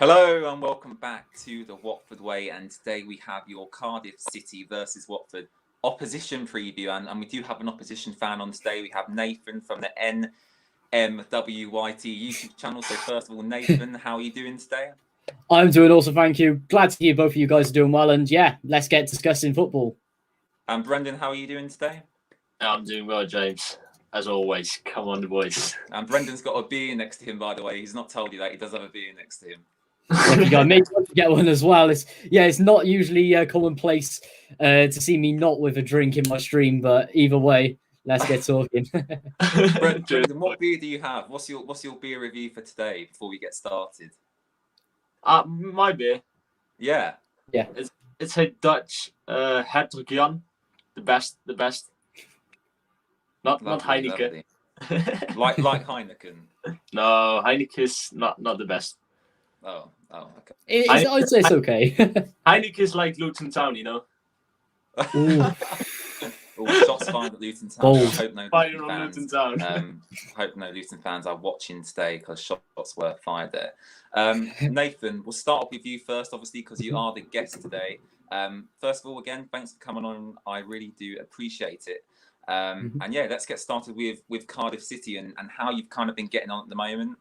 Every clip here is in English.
Hello and welcome back to the Watford Way, and today we have your Cardiff City versus Watford opposition preview, and we do have an opposition fan on today. We have Nathan from the NMWYT YouTube channel. So first of all, Nathan, how are you doing today? I'm doing awesome, thank you. Glad to hear both of you guys are doing well, and yeah, let's get discussing football. And Brendan, how are you doing today? I'm doing well, James. As always, come on, the boys. And Brendan's got a beer next to him, by the way. He's not told you that. He does have a beer next to him. I made sure to get one as well. It's not usually commonplace to see me not with a drink in my stream, but either way, let's get talking. Brendan, what beer do you have? What's your beer review for today before we get started? My beer. Yeah. It's a Dutch Hertog the best. Not Heineken. like Heineken. No, Heineken is not the best. Oh, okay. I'd say it's okay. Heineken is like Luton Town, you know. Shots fired at Luton Town. I hope no Luton fans are watching today because shots were fired there. Nathan, we'll start off with you first, obviously, because you are the guest today. First of all, again, thanks for coming on. I really do appreciate it. And yeah, let's get started with Cardiff City and how you've kind of been getting on at the moment.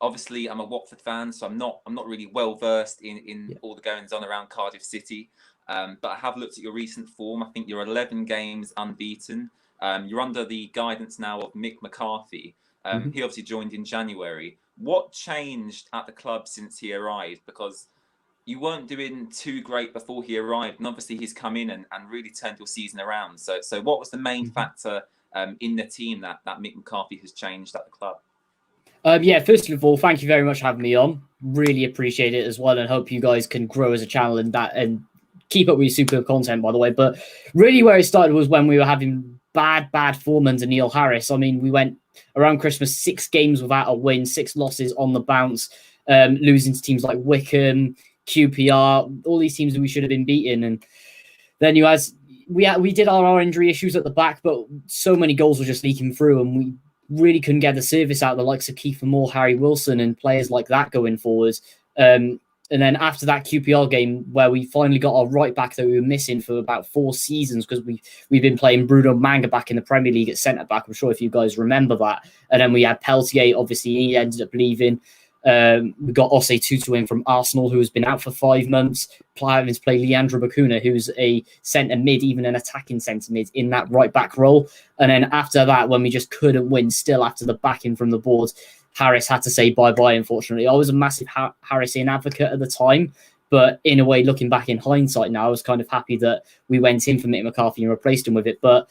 Obviously, I'm a Watford fan, so I'm not really well versed in all the goings on around Cardiff City. But I have looked at your recent form. I think you're 11 games unbeaten. You're under the guidance now of Mick McCarthy. He obviously joined in January. What changed at the club since he arrived? Because you weren't doing too great before he arrived, and obviously he's come in and really turned your season around. So what was the main factor in the team that Mick McCarthy has changed at the club? First of all, thank you very much for having me on. Really appreciate it as well, and hope you guys can grow as a channel and keep up with your superb content, by the way. But really where it started was when we were having bad form under Neil Harris. I mean, we went around Christmas 6 games without a win, 6 losses on the bounce, losing to teams like Wickham, QPR, all these teams that we should have been beaten. And then we did our injury issues at the back, but so many goals were just leaking through, and we really couldn't get the service out of the likes of Kiefer Moore, Harry Wilson, and players like that going forward. And then after that QPR game, where we finally got our right back that we were missing for about 4 seasons, because we've been playing Bruno Manga back in the Premier League at centre back. I'm sure if you guys remember that. And then we had Peltier. Obviously, he ended up leaving. We got Osei Tutu in from Arsenal, who has been out for 5 months. Having to play Leandro Bacuna, who's a centre mid, even an attacking centre mid, in that right back role. And then after that, when we just couldn't win, still after the backing from the board, Harris had to say bye-bye, unfortunately. I was a massive Harrisian advocate at the time, but in a way, looking back in hindsight now, I was kind of happy that we went in for Mick McCarthy and replaced him with it. But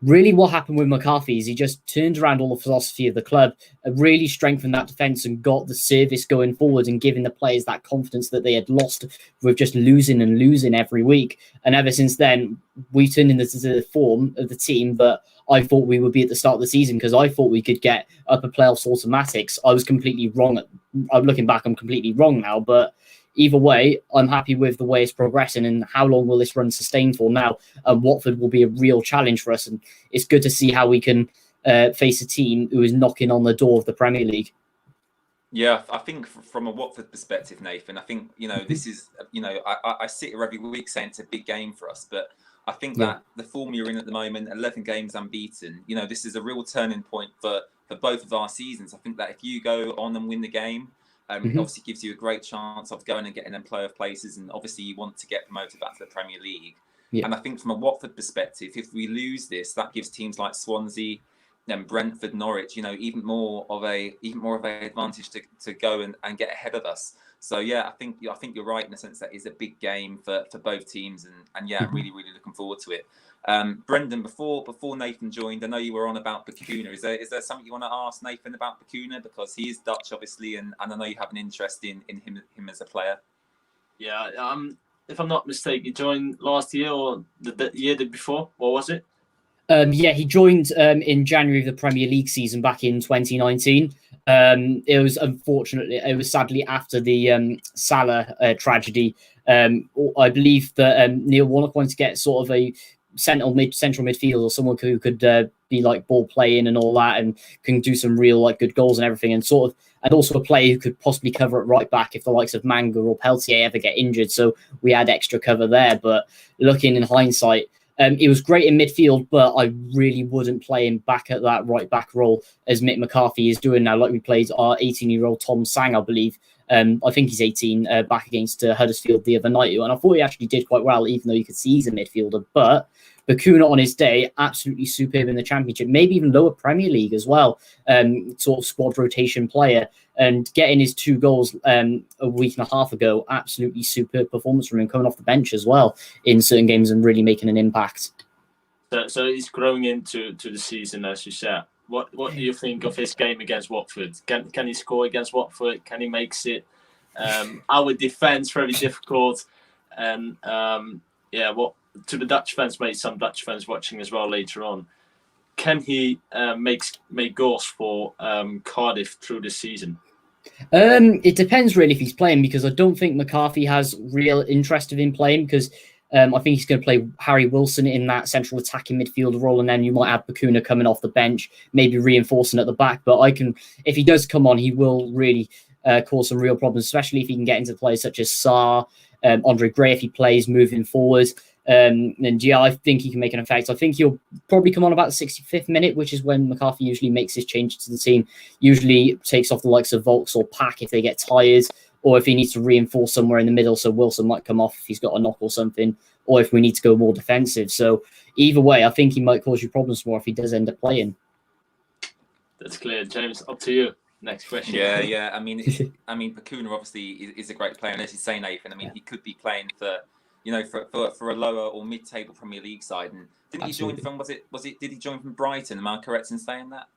really what happened with McCarthy is he just turned around all the philosophy of the club, really strengthened that defence and got the service going forward and giving the players that confidence that they had lost with just losing every week. And ever since then, we turned into the form of the team that I thought we would be at the start of the season, because I thought we could get upper playoffs automatics. I was completely wrong. Looking back, I'm completely wrong now, but either way, I'm happy with the way it's progressing and how long will this run sustain for now. Watford will be a real challenge for us, and it's good to see how we can face a team who is knocking on the door of the Premier League. Yeah, I think from a Watford perspective, Nathan, I think, this is, I sit here every week saying it's a big game for us, but I think that the form you're in at the moment, 11 games unbeaten, this is a real turning point for both of our seasons. I think that if you go on and win the game, it obviously gives you a great chance of going and getting them playoff places, and obviously you want to get promoted back to the Premier League. And I think from a Watford perspective, if we lose this, that gives teams like Swansea, Brentford, Norwich, even more of a advantage to go and get ahead of us. So yeah, I think you're right in the sense that it's a big game for both teams, and yeah, I'm really looking forward to it. Brendan, before Nathan joined, I know you were on about Bacuna. Is there something you want to ask Nathan about Bacuna, because he is Dutch, obviously, and I know you have an interest in him as a player. Yeah, if I'm not mistaken, he joined last year or the year before. What was it? He joined in January of the Premier League season back in 2019. It was sadly after the Salah tragedy. I believe that Neil Warnock wanted to get sort of a central midfield, or someone who could be like ball playing and all that, and can do some real good goals and everything. And sort of and also a player who could possibly cover at right back if the likes of Manga or Peltier ever get injured. So we had extra cover there. But looking in hindsight, it was great in midfield, but I really wouldn't play him back at that right back role as Mick McCarthy is doing now. Like we played our 18-year-old Tom Sang, I believe. I think he's 18, back against Huddersfield the other night. And I thought he actually did quite well, even though you could see he's a midfielder. But Bakuna on his day, absolutely superb in the Championship, maybe even lower Premier League as well. Sort of squad rotation player. And getting his 2 goals a week and a half ago, absolutely superb performance from him, coming off the bench as well in certain games and really making an impact. So he's growing into the season, as you said. What do you think of his game against Watford? Can he score against Watford? Can he make it? Our defence very difficult, and what to the Dutch fans, maybe some Dutch fans watching as well later on. Can he make goals for Cardiff through the season? It depends really if he's playing, because I don't think McCarthy has real interest in playing, because I think he's going to play Harry Wilson in that central attacking midfield role, and then you might have Bakuna coming off the bench, maybe reinforcing at the back. But if he does come on, he will really cause some real problems, especially if he can get into players such as Sarr, Andre Gray if he plays moving forward. And yeah, I think he can make an effect. I think he'll probably come on about the 65th minute, which is when McCarthy usually makes his changes to the team. Usually takes off the likes of Volks or Pack if they get tired, or if he needs to reinforce somewhere in the middle. So Wilson might come off if he's got a knock or something, or if we need to go more defensive. So either way, I think he might cause you problems more if he does end up playing. That's clear. James, up to you. Next question. Yeah. I mean, Bakuna obviously is a great player, and as you say, Nathan, he could be playing for a lower or mid-table Premier League side. And didn't Absolutely. he join from? Did he join from Brighton? Am I correct in saying that?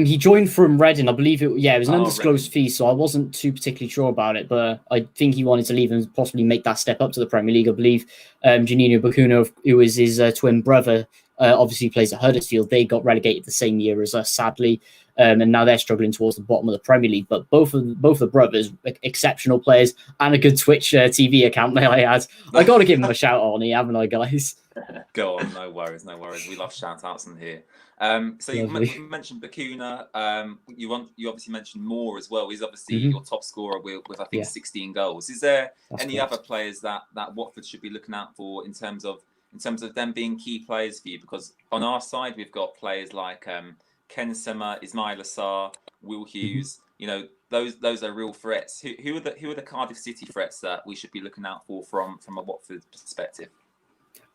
He joined from Reading, I believe. It was an undisclosed Reading. fee, so I wasn't too particularly sure about it. But I think he wanted to leave and possibly make that step up to the Premier League. I believe Janino Bakuna, who is his twin brother, obviously plays at Huddersfield. They got relegated the same year as us, sadly, and now they're struggling towards the bottom of the Premier League. But both the brothers, exceptional players, and a good Twitch TV account there I had. I got to give them a shout out on here, haven't I, guys? Go on, no worries. We love shout outs in here. So you mentioned Bakuna. You obviously mentioned Moore as well. He's obviously your top scorer with I think 16 goals. Is there any other players that Watford should be looking out for in terms of them being key players for you? Because on our side we've got players like Ken Sema, Ismail Assar, Will Hughes. Those are real threats. Who are the Cardiff City threats that we should be looking out for from a Watford perspective?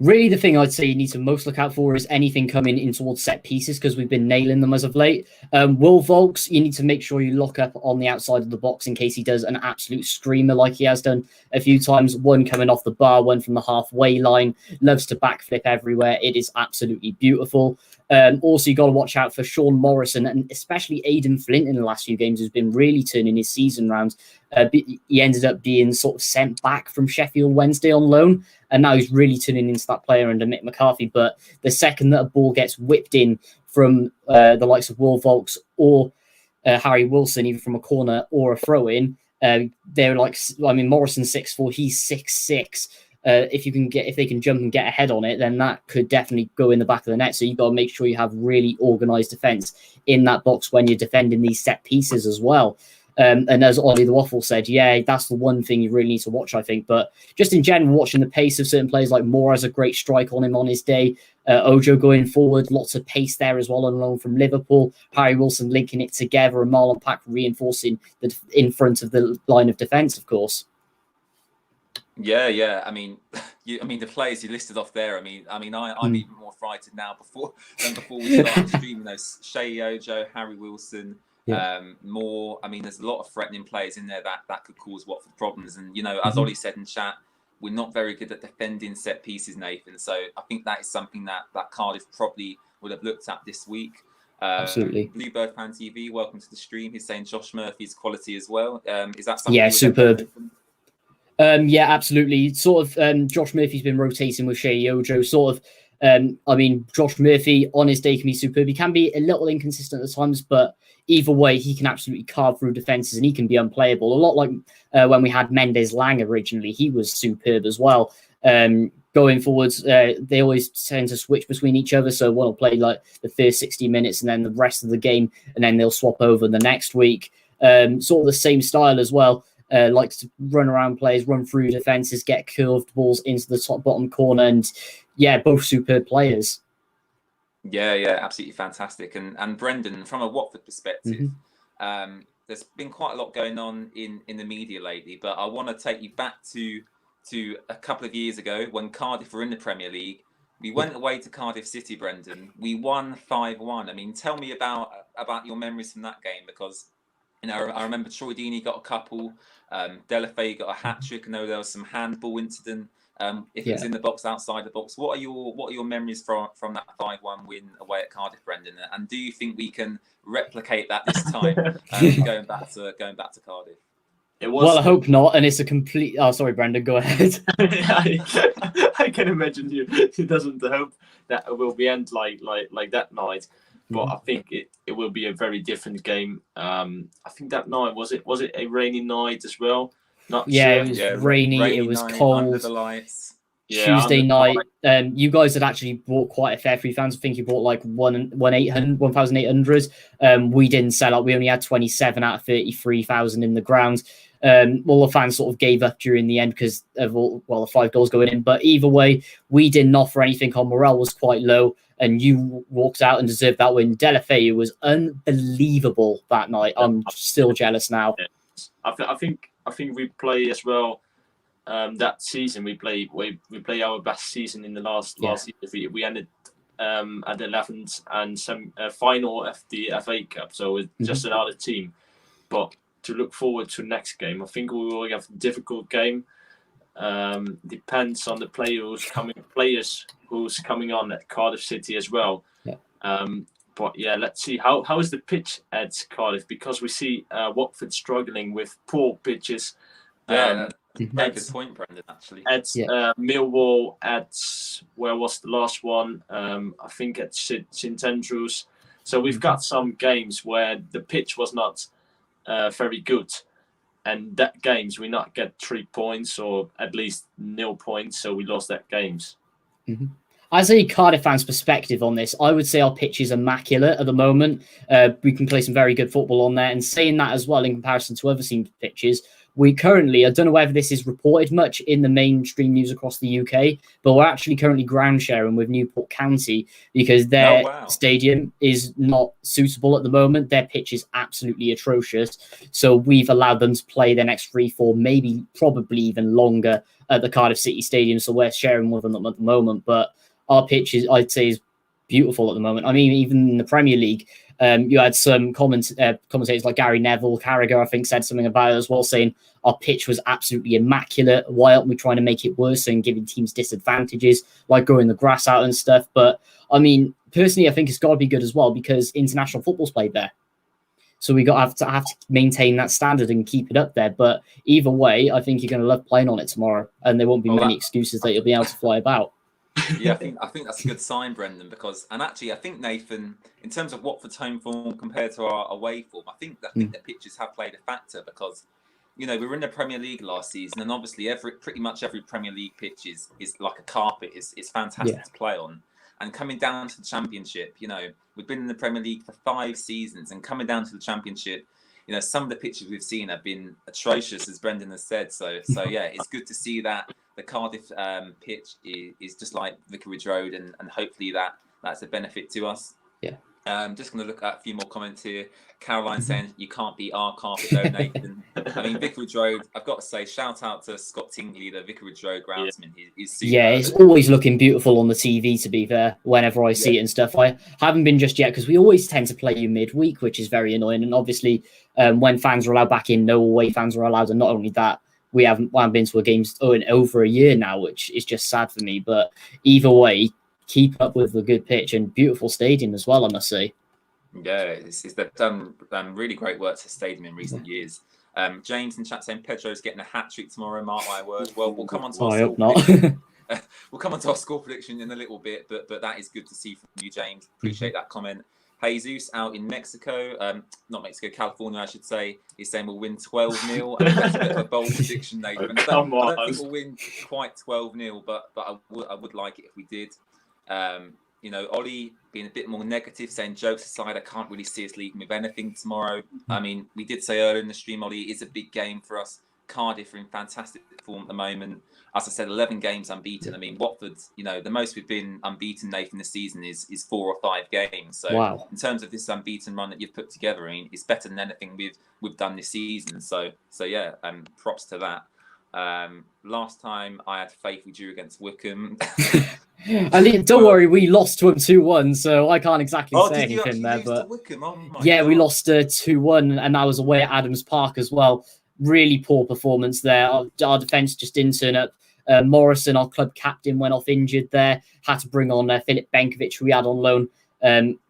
Really, the thing I'd say you need to most look out for is anything coming in towards set pieces, because we've been nailing them as of late. Will Volks, you need to make sure you lock up on the outside of the box in case he does an absolute screamer like he has done a few times. One coming off the bar, one from the halfway line. Loves to backflip everywhere. It is absolutely beautiful. Also, you got to watch out for Sean Morrison and especially Aidan Flint in the last few games, who's been really turning his season round. He ended up being sort of sent back from Sheffield Wednesday on loan, and now he's really turning into that player under Mick McCarthy. But the second that a ball gets whipped in from the likes of Will Volks or Harry Wilson, either from a corner or a throw-in, they're like, Morrison's 6'4", he's 6'6". If they can jump and get ahead on it, then that could definitely go in the back of the net. So you've got to make sure you have really organised defence in that box when you're defending these set pieces as well. And as Ollie the Waffle said, that's the one thing you really need to watch, I think. But just in general, watching the pace of certain players, like Moore has a great strike on him on his day. Ojo going forward, lots of pace there as well on loan from Liverpool. Harry Wilson linking it together, and Marlon Pack reinforcing in front of the line of defence, of course. Yeah. The players you listed off there. I'm even more frightened now than before we started streaming. Shea Ojo, Harry Wilson, Moore. There's a lot of threatening players in there that could cause Watford problems. And as Ollie said in chat, we're not very good at defending set pieces, Nathan. So I think that is something that Cardiff probably would have looked at this week. Absolutely. Bluebird Fan TV, welcome to the stream. He's saying Josh Murphy's quality as well. Is that something? Yeah, superb. Absolutely. Sort of, Josh Murphy's been rotating with Shea Ojo. Josh Murphy on his day can be superb. He can be a little inconsistent at times, but either way, he can absolutely carve through defenses and he can be unplayable. A lot like when we had Mendes Lang originally, he was superb as well. Going forwards, they always tend to switch between each other. So one will play like the first 60 minutes and then the rest of the game, and then they'll swap over the next week. sort of the same style as well. Likes to run around players, run through defenses, get curved balls into the top bottom corner, and yeah, both superb players. Yeah, absolutely fantastic. And Brendan, from a Watford perspective, there's been quite a lot going on in the media lately, but I want to take you back to a couple of years ago when Cardiff were in the Premier League. We went away to Cardiff City, Brendan. We won 5-1. I mean, tell me about your memories from that game, because I remember Troy Deeney got a couple, Delafay got a hat trick. I know there was some handball incident. If it was in the box, outside the box, what are your memories from that 5-1 win away at Cardiff, Brendan? And do you think we can replicate that this time, going back to Cardiff? Well, I hope not. And it's a complete. Oh, sorry, Brendan. Go ahead. I can imagine you. He doesn't hope that it will be end like that night, but I think it will be a very different game. I think that night was it a rainy night as well. Not sure. It was rainy. It was cold. Under the lights. Tuesday night. You guys had actually bought quite a fair few fans. I think you bought like 1,800. We didn't sell out. We only had 27 out of 33,000 in the ground. All the fans sort of gave up during the end because of the 5 goals going in. But either way, we didn't offer anything. Our morale was quite low, and you walked out and deserved that win. Delafay was unbelievable that night. I'm still jealous now. I think we play as well. That season we play our best season in the last year. We ended at the 11th and some final of the FA Cup, so it's just another team. But to look forward to next game, I think we will have a difficult game. Depends on the players who's coming on at Cardiff City as well. But yeah, let's see how is the pitch at Cardiff, because we see Watford struggling with poor pitches. Very good point, Brendan. Actually, at Millwall, at where was the last one? I think at St Andrews. So we've got some games where the pitch was not very good, and that games we not get 3 points or at least 0 points. So we lost that games. As a Cardiff fan's perspective on this, I would say our pitch is immaculate at the moment. We can play some very good football on there, and saying that as well in comparison to other teams' pitches. We currently, I don't know whether this is reported much in the mainstream news across the UK, but we're actually currently ground sharing with Newport County because their stadium is not suitable at the moment. Their pitch is absolutely atrocious. So we've allowed them to play their next 3-4, maybe probably even longer at the Cardiff City Stadium. So we're sharing with them at the moment. But our pitch is, I'd say, is beautiful at the moment. I mean, even in the Premier League, you had some commentators like Gary Neville, Carragher, I think, said something about it as well, saying our pitch was absolutely immaculate. Why aren't we trying to make it worse and giving teams disadvantages, like growing the grass out and stuff? But I mean, personally, I think it's got to be good as well because international football's played there. So we have to maintain that standard and keep it up there. But either way, I think you're going to love playing on it tomorrow, and there won't be many excuses that you'll be able to fly about. Yeah, I think that's a good sign, Brendan, because I think, Nathan, in terms of Watford's home form compared to our away form, I think the pitches have played a factor because, we were in the Premier League last season, and obviously pretty much every Premier League pitch is like a carpet. It's fantastic to play on. And coming down to the Championship, we've been in the Premier League for 5 seasons, and coming down to the Championship, some of the pitches we've seen have been atrocious, as Brendan has said. So yeah, it's good to see that the Cardiff pitch is just like Vicarage Road, and hopefully that's a benefit to us. Yeah. Just going to look at a few more comments here. Caroline saying you can't beat our carpet though, Nathan. I mean, Vicarage Road, I've got to say, shout out to Scott Tingley, the Vicarage Road groundsman. He's super. Yeah, it's always looking beautiful on the TV, to be fair, whenever I see it and stuff. I haven't been just yet because we always tend to play you midweek, which is very annoying. And obviously, when fans are allowed back in, no away fans are allowed. And not only that, I haven't been to a game in over a year now, which is just sad for me. But either way, keep up with the good pitch and beautiful stadium as well, I must say. Yeah, they've done really great work to the stadium in recent years. James in chat saying Pedro's getting a hat trick tomorrow. Mark my words. Well, we'll come on to our score prediction. We'll come on to our score prediction in a little bit, but that is good to see from you, James. Appreciate that comment. Jesus out in Mexico, not Mexico, California, I should say, is saying we'll win 12-0. I think that's a bit of a bold prediction, Nathan. I don't think we'll win quite 12-0, but I would like it if we did. Ollie being a bit more negative, saying jokes aside, I can't really see us leading with anything tomorrow. I mean, we did say earlier in the stream, Ollie, it is a big game for us. Cardiff are in fantastic form at the moment. As I said, 11 games unbeaten. I mean, Watford, the most we've been unbeaten, Nathan, this season is 4 or 5 games. So wow. In terms of this unbeaten run that you've put together, I mean, it's better than anything we've done this season. So yeah, props to that. Last time I had faith we drew against Wickham. Don't worry, we lost to him 2-1, so I can't exactly say did you anything there. Lose but to Wickham? Oh my yeah, God. we lost 2-1, and that was away at Adams Park as well. Really poor performance there. Our defence just didn't turn up. Morrison, our club captain, went off injured there. Had to bring on Filip Benkovic, who we had on loan.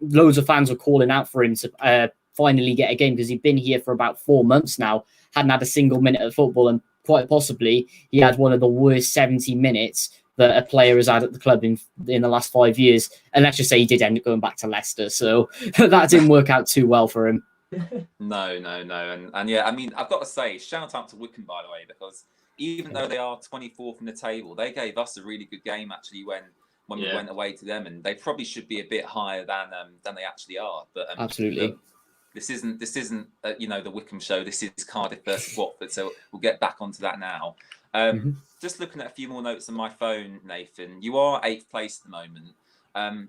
Loads of fans were calling out for him to finally get a game because he'd been here for about 4 months now, hadn't had a single minute of football, and quite possibly he had one of the worst 70 minutes that a player has had at the club in the last 5 years. And let's just say he did end up going back to Leicester, so that didn't work out too well for him. No. And yeah, I mean, I've got to say, shout out to Wickham, by the way, because even though they are 24th in the table, they gave us a really good game, actually, when we went away to them, and they probably should be a bit higher than they actually are. But absolutely. Look, this isn't the Wickham show. This is Cardiff versus Watford, so we'll get back onto that now. Just looking at a few more notes on my phone, Nathan. You are 8th place at the moment.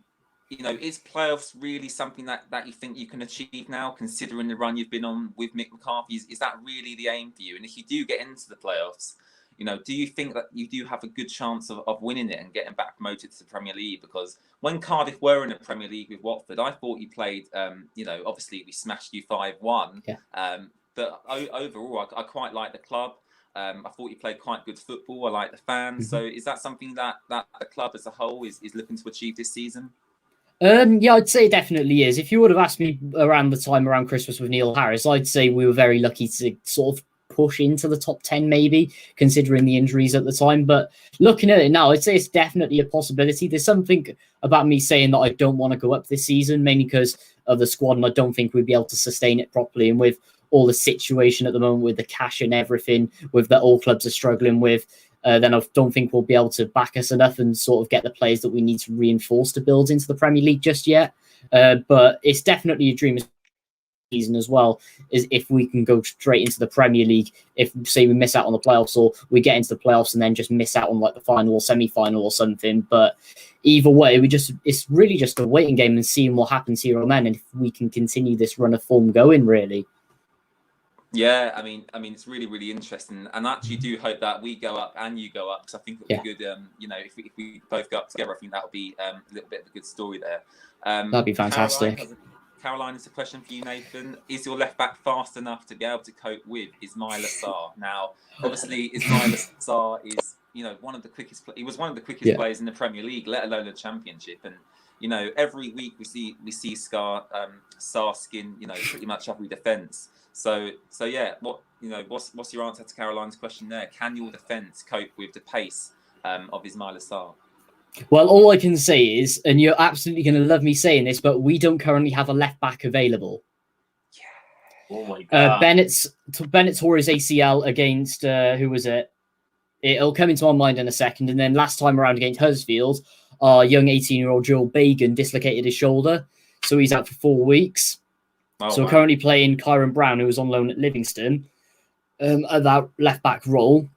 Is playoffs really something that you think you can achieve now, considering the run you've been on with Mick McCarthy? Is that really the aim for you? And if you do get into the playoffs, do you think that you do have a good chance of winning it and getting back promoted to the Premier League? Because when Cardiff were in the Premier League with Watford, I thought you played, obviously we smashed you 5-1. Yeah. But overall, I quite like the club. I thought you played quite good football. I like the fans. So is that something that the club as a whole is looking to achieve this season? Yeah, I'd say it definitely is. If you would have asked me around Christmas with Neil Harris, I'd say we were very lucky to sort of push into the top 10, maybe, considering the injuries at the time. But looking at it now, I'd say it's definitely a possibility. There's something about me saying that I don't want to go up this season, mainly because of the squad, and I don't think we'd be able to sustain it properly. And with all the situation at the moment, with the cash and everything, with that all clubs are struggling with, then I don't think we'll be able to back us enough and sort of get the players that we need to reinforce to build into the Premier League just yet. But it's definitely a dream season as well, is if we can go straight into the Premier League. If, say, we miss out on the playoffs, or we get into the playoffs and then just miss out on like the final or semi-final or something. But either way, it's really just a waiting game and seeing what happens here on then, and if we can continue this run of form going, really. Yeah, I mean, it's really, really interesting, and I actually do hope that we go up and you go up, because I think it'll be good. If we both go up together, I think that'll be a little bit of a good story there. That'd be fantastic. Caroline, it's a question for you, Nathan. Is your left back fast enough to be able to cope with Ismaila Sarr? Now, obviously, Ismaila Sarr is one of the quickest. He was one of the quickest players in the Premier League, let alone the Championship, and. Every week we see Sarr skin, pretty much every defence. So yeah, what's your answer to Caroline's question there? Can your defence cope with the pace of Ismaila Sarr? Well, all I can say is, and you're absolutely going to love me saying this, but we don't currently have a left back available. Yeah. Oh my God. Bennett tore his ACL against who was it? It'll come into my mind in a second. And then last time around against Huddersfield, our young 18-year-old Joel Bagan dislocated his shoulder, so he's out for 4 weeks. We're currently playing Kyron Brown, who was on loan at Livingston, at that left-back role.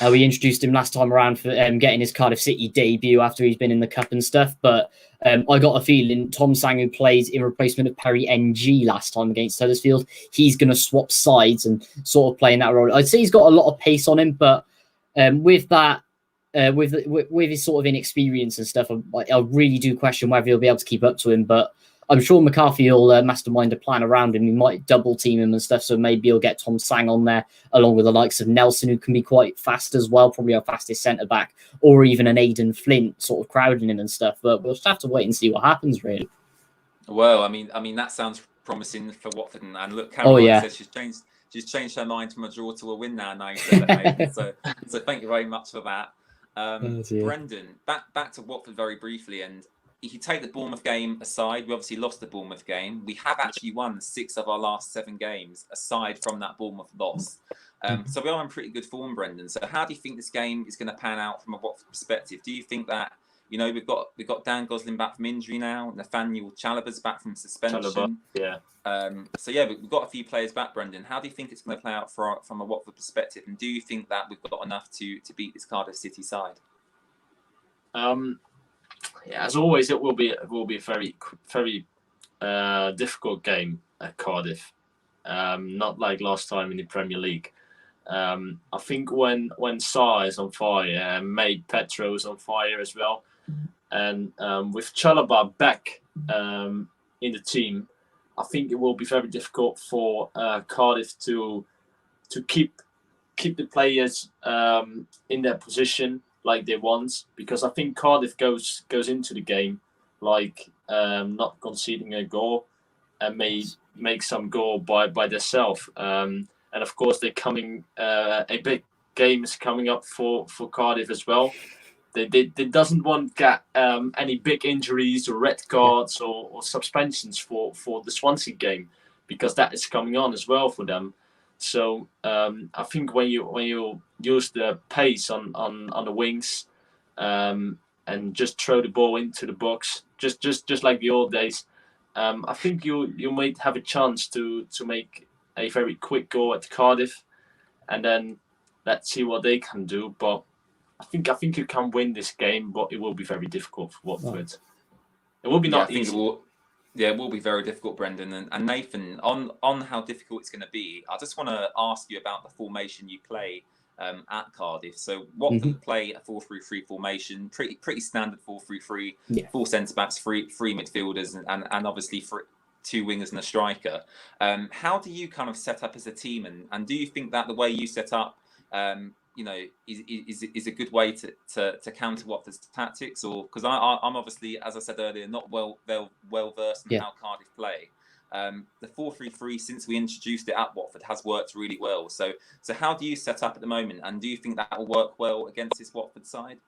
We introduced him last time around for getting his Cardiff City debut after he's been in the Cup and stuff. But I got a feeling Tom Sang, who played in replacement of Perry NG last time against Huddersfield, he's going to swap sides and sort of play in that role. I'd say he's got a lot of pace on him, but with that, with his sort of inexperience and stuff, I really do question whether he'll be able to keep up to him. But I'm sure McCarthy will mastermind a plan around him. He might double team him and stuff, so maybe he'll get Tom Sang on there along with the likes of Nelson, who can be quite fast as well, probably our fastest centre back, or even an Aidan Flint sort of crowding him and stuff. But we'll just have to wait and see what happens, really. Well, I mean that sounds promising for Watford, and look, Caroline says she's changed her mind from a draw to a win now. Now you said that, so thank you very much for that. Brendan, back to Watford very briefly, and if you take the Bournemouth game aside, we obviously lost the Bournemouth game. We have actually won 6 of our last 7 games, aside from that Bournemouth loss. So we are in pretty good form, Brendan. So how do you think this game is going to pan out from a Watford perspective? Do you think that, You know, we've got Dan Gosling back from injury now. Nathaniel Chalobah's back from suspension. Yeah. So yeah, we've got a few players back, Brendan. How do you think it's going to play out from a Watford perspective? And do you think that we've got enough to beat this Cardiff City side? Yeah, as always, it will be a very difficult game at Cardiff. Not like last time in the Premier League. I think when Sarr is on fire, May Petro is on fire as well, and with Chalobah back in the team, I think it will be very difficult for Cardiff to keep the players in their position like they want, because I think Cardiff goes into the game like not conceding a goal and may make some goal by themselves. And of course, they're coming. A big game is coming up for Cardiff as well. They doesn't want to get any big injuries or red cards or suspensions for the Swansea game, because that is coming on as well for them. So I think when you use the pace on the wings and just throw the ball into the box, just like the old days, I think you might have a chance to make a very quick goal at Cardiff, and then let's see what they can do. But I think you can win this game, but it will be very difficult for Watford. It will be not easy. It will be very difficult, Brendan. And Nathan, on how difficult it's going to be, I just want to ask you about the formation you play at Cardiff. So Watford play a 4-3-3 formation, pretty standard 4-3-3, 4 centre-backs, three midfielders, and obviously 2 wingers and a striker. How do you kind of set up as a team, and do you think that the way you set up, is a good way to counter Watford's tactics? Or because I'm obviously, as I said earlier, not well versed in how Cardiff play. The 4-3-3, since we introduced it at Watford, has worked really well. So how do you set up at the moment, and do you think that will work well against this Watford side?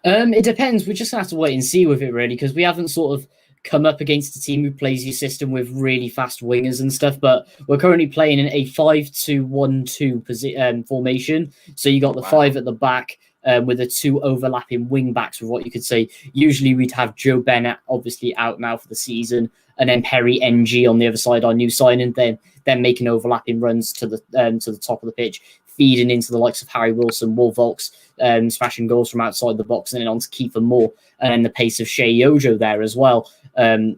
It depends. We just have to wait and see with it, really, because we haven't sort of come up against a team who plays your system with really fast wingers and stuff. But we're currently playing in a 5-2-1-2 formation. So you got the 5 at the back with the 2 overlapping wing backs, with what you could say. Usually we'd have Joe Bennett obviously out now for the season, and then Perry NG on the other side, our new signing, then making overlapping runs to the top of the pitch, feeding into the likes of Harry Wilson, Wolvolks, smashing goals from outside the box, and then on to Kiefer Moore, and then the pace of Shea Yojo there as well,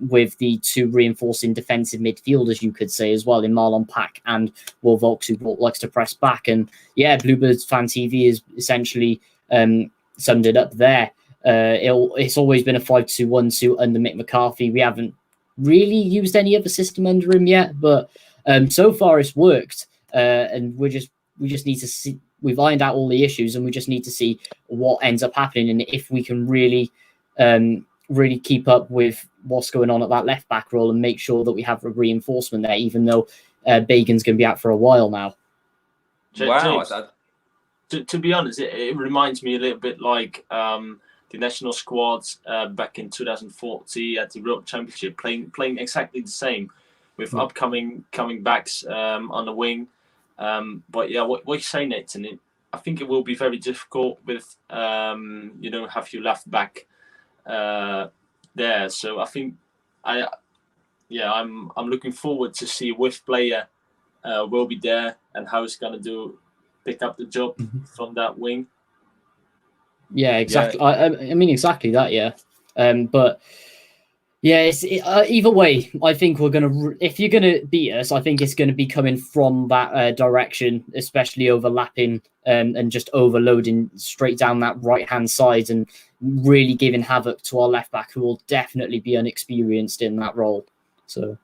with the 2 reinforcing defensive midfielders, you could say, as well, in Marlon Pack and Wolvolks, who likes to press back. And yeah, Bluebirds Fan TV is essentially summed it up there. It's always been a 5-2-1-2 under Mick McCarthy. We haven't really used any other system under him yet, but so far it's worked, and we just need to see. We've ironed out all the issues, and we just need to see what ends up happening, and if we can really keep up with what's going on at that left back role, and make sure that we have a reinforcement there, even though Bagan's going to be out for a while now. Wow. To be honest, it reminds me a little bit like the national squads back in 2014 at the World Championship, playing exactly the same, with coming backs on the wing. But yeah, what you say, Nathan, I think it will be very difficult with have your left back there. So I think I'm looking forward to see which player will be there and how he's gonna pick up the job from that wing. Yeah, exactly. Yeah. I mean, exactly that. Yeah, but. Yeah, either way, I think if you're going to beat us, I think it's going to be coming from that direction, especially overlapping and just overloading straight down that right-hand side and really giving havoc to our left-back, who will definitely be unexperienced in that role. So,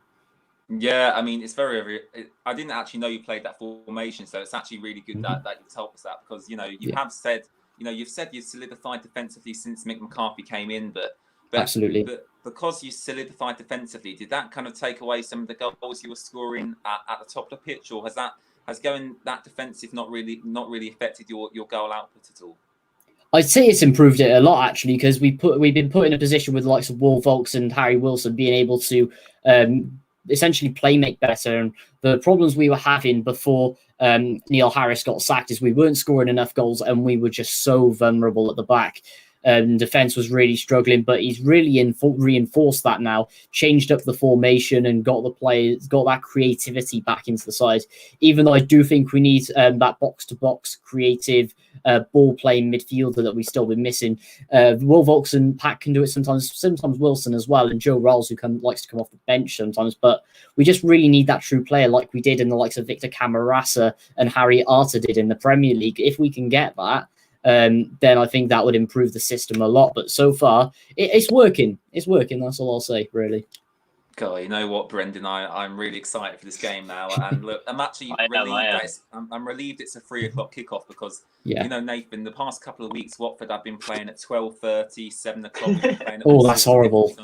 yeah, I mean, it's very I didn't actually know you played that formation, so it's actually really good that you told us that, because, have said, you've solidified defensively since Mick McCarthy came in, but absolutely. But because you solidified defensively, did that kind of take away some of the goals you were scoring at the top of the pitch, or has going that defensive not really affected your goal output at all? I'd say it's improved it a lot, actually, because we've been put in a position with the likes of Wolvolks and Harry Wilson being able to essentially make better. And the problems we were having before Neil Harris got sacked is we weren't scoring enough goals, and we were just so vulnerable at the back. Defense was really struggling, but he's really reinforced that now, changed up the formation and got the players, got that creativity back into the side. Even though I do think we need that box-to-box creative ball playing midfielder that we've still been missing. Will Volks and Pat can do it sometimes Wilson as well, and Joe Rolls, who likes to come off the bench sometimes. But we just really need that true player like we did in the likes of Victor Camarasa and Harry Arter did in the Premier League. If we can get that, then I think that would improve the system a lot. But so far, it's working. It's working. That's all I'll say, really. God, you know what, Brendan? I'm really excited for this game now. And look, I'm actually relieved. I'm relieved it's a 3:00 kickoff because, you know, Nathan, the past couple of weeks, Watford have been playing at 12:30, 7 o'clock. Oh, that's horrible.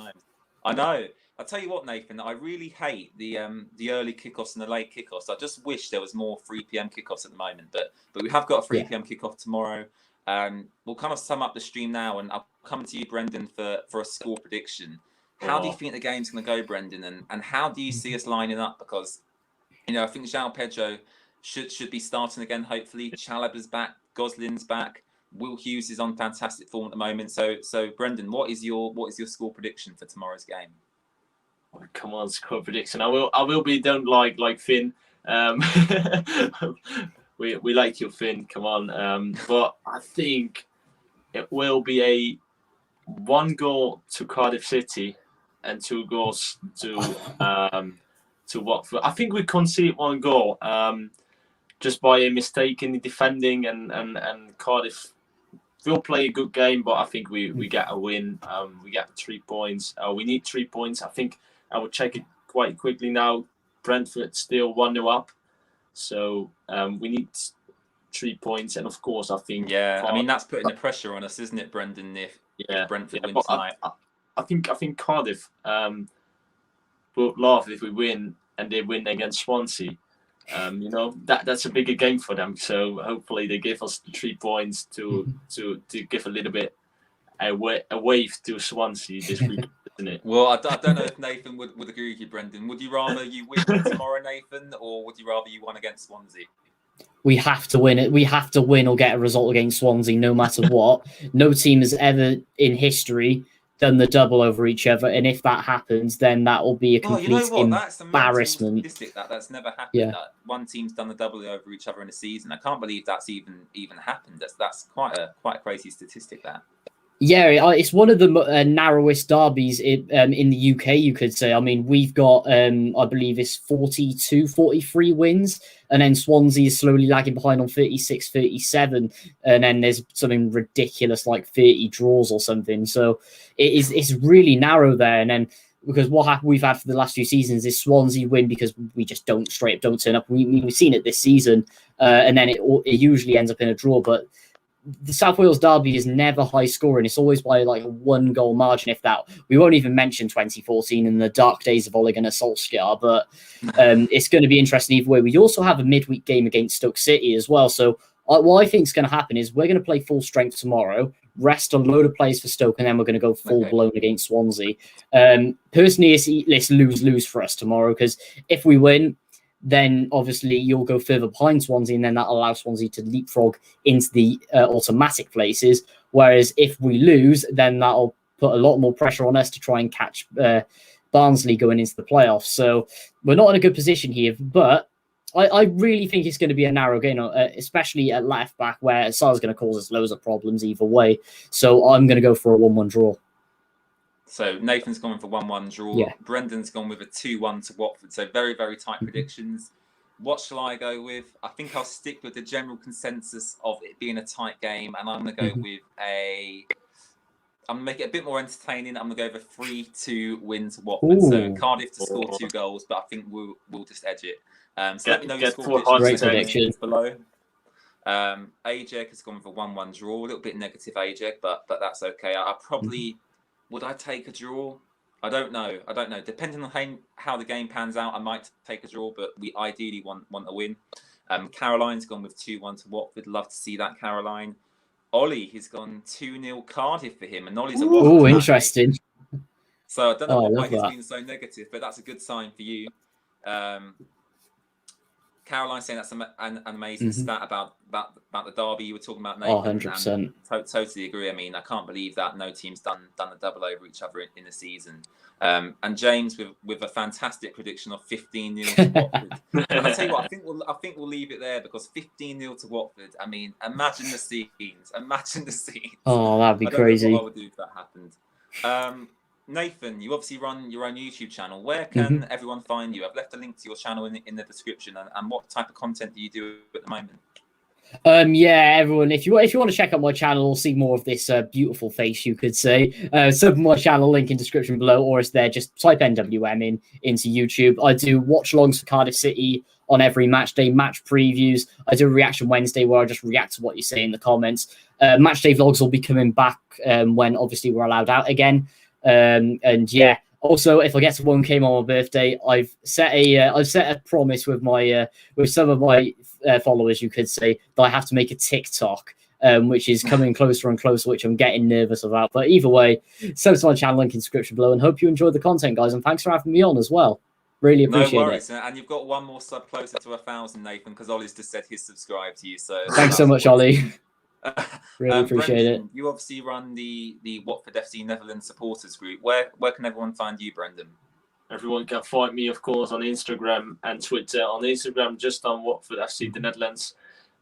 I know. I'll tell you what, Nathan, I really hate the early kickoffs and the late kickoffs. I just wish there was more 3 p.m. kickoffs at the moment. But we have got a 3 p.m. kickoff tomorrow. We'll kind of sum up the stream now, and I'll come to you, Brendan, for a score prediction. How do you think the game's going to go, Brendan? And how do you see us lining up? Because, you know, I think João Pedro should be starting again, hopefully. Chalobah's back. Goslin's back. Will Hughes is on fantastic form at the moment. So Brendan, what is your score prediction for tomorrow's game? Oh, come on, score prediction. I will be don't like Finn. We like you, Finn. Come on. But I think it will be a 1 goal to Cardiff City and 2 goals to Watford. I think we concede 1 goal just by a mistake in the defending, and Cardiff will play a good game, but I think we get a win. We get 3 points. We need 3 points. I think I will check it quite quickly now. Brentford still 1-0 up, so we need 3 points. And of course, I think I mean that's putting the pressure on us, isn't it, Brendan? If Brentford win tonight, I think Cardiff will laugh if we win and they win against Swansea. You know, that's a bigger game for them. So hopefully they give us the 3 points to give a little bit a wave to Swansea this week, isn't it? Well, I don't know if Nathan would agree with you, Brendan. Would you rather you win tomorrow, Nathan, or would you rather you won against Swansea? We have to win it. We have to win or get a result against Swansea, no matter what. No team has ever in history done the double over each other, and if that happens, then that will be a complete embarrassment. That's never happened. That one team's done the double over each other in a season. I can't believe that's even happened. That's quite a crazy statistic. That. Yeah, it's one of the narrowest derbies in the UK, you could say. I mean, we've got, I believe it's 42, 43 wins, and then Swansea is slowly lagging behind on 36, 37, and then there's something ridiculous like 30 draws or something. So it's really narrow there. And then because we've had for the last few seasons is Swansea win because we just don't turn up. We've seen it this season, and then it usually ends up in a draw, but the South Wales derby is never high scoring. It's always by like a 1 goal margin, if that. We won't even mention 2014 and the dark days of Ole Gunnar Solskjaer, but it's going to be interesting either way. We also have a midweek game against Stoke City as well. So what I think is going to happen is we're going to play full strength tomorrow, rest a load of players for Stoke, and then we're going to go full blown against Swansea. Personally, it's lose for us tomorrow, because if we win, then obviously you'll go further behind Swansea, and then that allows Swansea to leapfrog into the automatic places. Whereas if we lose, then that'll put a lot more pressure on us to try and catch Barnsley going into the playoffs. So we're not in a good position here, but I really think it's going to be a narrow game, especially at left back, where Sar's going to cause us loads of problems either way. So I'm going to go for a 1-1 draw. So Nathan's gone for 1-1 draw. Yeah. Brendan's gone with a 2-1 to Watford. So very, very tight predictions. What shall I go with? I think I'll stick with the general consensus of it being a tight game, and I'm going to go with I'm going to make it a bit more entertaining. I'm going to go with a 3-2 win to Watford. Ooh. So Cardiff to score 2 goals, but I think we'll just edge it. So let me know your score predictions below. Ajek has gone for 1-1 draw. A little bit negative Ajek, but that's okay. I probably... Would I take a draw? I don't know. Depending on how the game pans out, I might take a draw, but we ideally want a win. Caroline's gone with 2-1 to Watford. Love to see that, Caroline. Ollie has gone 2-0 Cardiff for him, and Ollie's a Watford. Oh, interesting. So I don't know why he's been so negative, but that's a good sign for you. Caroline saying that's an amazing stat about the derby you were talking about, Oh, Nathan. 100%. Totally agree. I mean, I can't believe that no team's done a double over each other in the season. And James with a fantastic prediction of 15-0 to Watford. And I tell you what, I think we'll leave it there, because 15-0 to Watford. I mean, imagine the scenes. Imagine the scenes. Oh, that'd be crazy. I don't know what I would do if that happened. Nathan, you obviously run your own YouTube channel. Where can everyone find you? I've left a link to your channel in the description. And what type of content do you do at the moment? Yeah, everyone, if you want to check out my channel, see more of this beautiful face, you could say, sub my channel, link in description below, or it's there. Just type NWM into YouTube. I do watch-alongs for Cardiff City on every match day, match previews. I do a Reaction Wednesday where I just react to what you say in the comments. Match day vlogs will be coming back when obviously we're allowed out again. And yeah, also if I get to 1K on my birthday, I've set a promise with my with some of my followers, you could say, that I have to make a TikTok, which is coming closer and closer, which I'm getting nervous about. But either way, sub to my channel, link in the description below, and hope you enjoyed the content, guys. And thanks for having me on as well. Really appreciate No worries. it. And you've got one more sub closer to 1,000, Nathan, because Ollie's just said he's subscribed to you. So thanks so much, Ollie. Really appreciate Brendan, it. you obviously run the Watford FC Netherlands supporters group. Where can everyone find you, Brendan? Everyone can find me, of course, on Instagram and Twitter. On Instagram, just on Watford FC the Netherlands,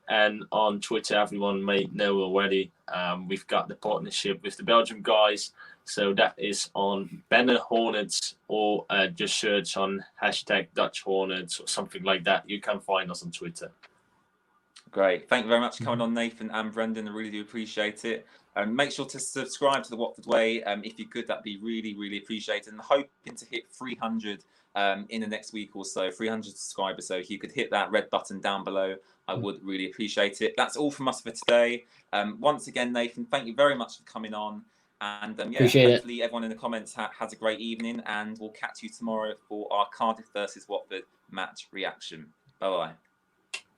and on Twitter, everyone may know already. We've got the partnership with the Belgium guys, so that is on Banner Hornets, or just search on #Dutch Hornets or something like that. You can find us on Twitter. Great. Thank you very much for coming on, Nathan and Brendan. I really do appreciate it. Make sure to subscribe to the Watford Way. If you could, that'd be really, really appreciated. And hoping to hit 300 in the next week or so, 300 subscribers. So if you could hit that red button down below, I would really appreciate it. That's all from us for today. Once again, Nathan, thank you very much for coming on. And yeah, hopefully everyone in the comments has a great evening. And we'll catch you tomorrow for our Cardiff versus Watford match reaction. Bye-bye.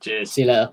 Cheers. See you later.